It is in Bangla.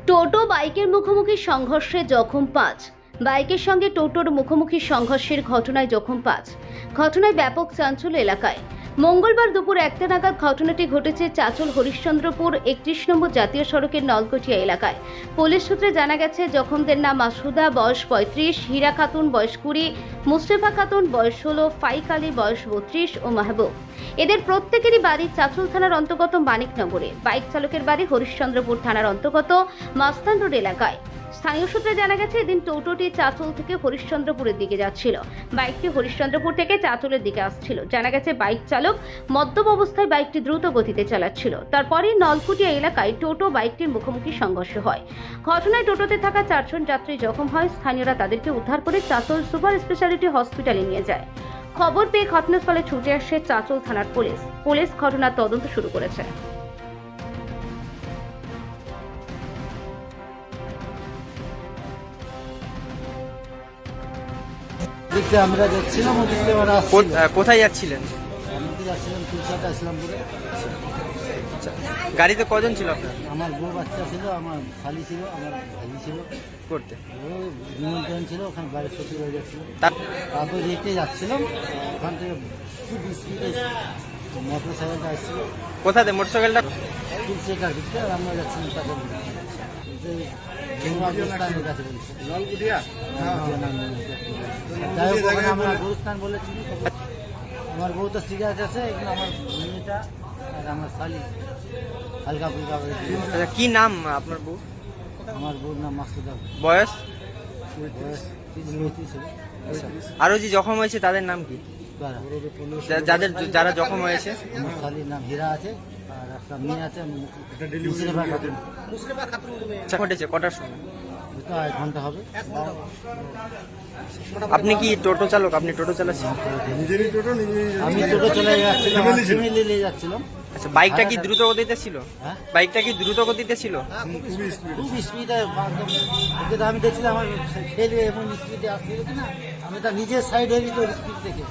টোটো বাইকের মুখোমুখি সংঘর্ষে জখম ৫। বাইকের সঙ্গে টোটোর মুখোমুখি সংঘর্ষের ঘটনায় জখম ৫। ঘটনায় ব্যাপক চাঞ্চল্য এলাকায়। মঙ্গলবার দুপুর ১টা নাগাদ ঘটনাটি ঘটেছে চাঁচল হরিশ্চন্দ্রপুর ৩১ নম্বর জাতীয় সড়কের নলকটিয়া এলাকায়। পুলিশ সূত্রে জানা গেছে, জখমদের নাম মাসুদা, বয়স ৩৫, হীরা খাতুন, বয়স ২০, মুস্তেফা খাতুন, বয়স ১৬, ফাইক আলী, বয়স ৩২ ও মাহবুব। এদের প্রত্যেকেরই বাড়ি চাঁচল থানার অন্তর্গত মানিকনগরে। বাইক চালকের বাড়ি হরিশ্চন্দ্রপুর থানার অন্তর্গত মাস্তান রোড এলাকায়। স্থানীয় সূত্রে জানা গেছে, এদিন টোটোটি চাঁচল থেকে হরিশ্চন্দ্রপুরের দিকে যাচ্ছিল। বাইকটি হরিশ্চন্দ্রপুর থেকে চাঁচলের দিকে আসছিল। জানা গেছে, বাইক চালক মদ্যপ অবস্থায় বাইকটি দ্রুত গতিতে চালাচ্ছিল। তারপরেই নলকুটিয়া এলাকায় টোটো বাইকটির মুখোমুখি সংঘর্ষ হয়। ঘটনায় টোটোতে থাকা ৪ জন যাত্রী জখম হয়। স্থানীয়রা তাদেরকে উদ্ধার করে চাঁচল সুপার স্পেশালিটি হসপিটালে নিয়ে যায়। খবর পেয়ে ঘটনাস্থলে ছুটে আসে চাঁচল থানার পুলিশ। পুলিশ ঘটনার তদন্ত শুরু করেছে। দেখতে আমরা যাচ্ছিলাম, ওদিকে ওরা আসছিল। কোথায় যাচ্ছিলেন? আমি তো যাচ্ছিলাম কুলসাটা ইসলামপুরে। গাড়িতে কজন ছিল আপনার? আমার বউ বাচ্চা ছিল, আমার শালি ছিল, আমার ভাই ছিল। করতে ও নিমন্ত্রণ ছিল, ওখানে বাড়ির সত্যি হয়ে যাচ্ছিল। তার তারপর যেতে যাচ্ছিলাম, ওখান থেকে খুব স্পিডে মোটর সাইকেলটা আসছিল কোথাতে মোটরসাইকেলটা? কুলসেটার দিকতে, আর আমরা যাচ্ছিলাম তাকে কাছে বলছি। যাই হোক, ওখানে আমরা গুরুস্থান বলেছি। আমার বউ তো সিরিয়াস আছে, এখানে আমার মেয়েটা আর আমার শালি হালকা ফুলকা হয়েছে। আচ্ছা, কি নাম আপনার বউ? আমার বউর নাম মাসুদা, বয়স? বয়স ৩০ ছিল। আরো যে জখম হয়েছে তাদের নাম কি? যারা জখম হয়েছে? আমার শালির নাম হীরা আছে, আর একটা মেয়ে আছে মুসলিমা খাতুন। আচ্ছা, ঘটেছে কটার সময়? দুটো ১ ঘন্টা হবে। আপনি কি টোটো চালক? আপনি টোটো চালাচ্ছেন? আমি টোটো চলে যাচ্ছিলাম, ফ্যামিলি নিয়ে যাচ্ছিলাম। আচ্ছা, বাইকটা কি দ্রুত গতিতে ছিল? হ্যাঁ, বাইকটা কি দ্রুত গতিতে ছিল? খুব স্পিডে। ওকে তো আমি দেখছিলাম আমার ফেলে এমন স্পিডে আসছিল কিনা, আমি তার নিজের সাইডে স্পিড থেকে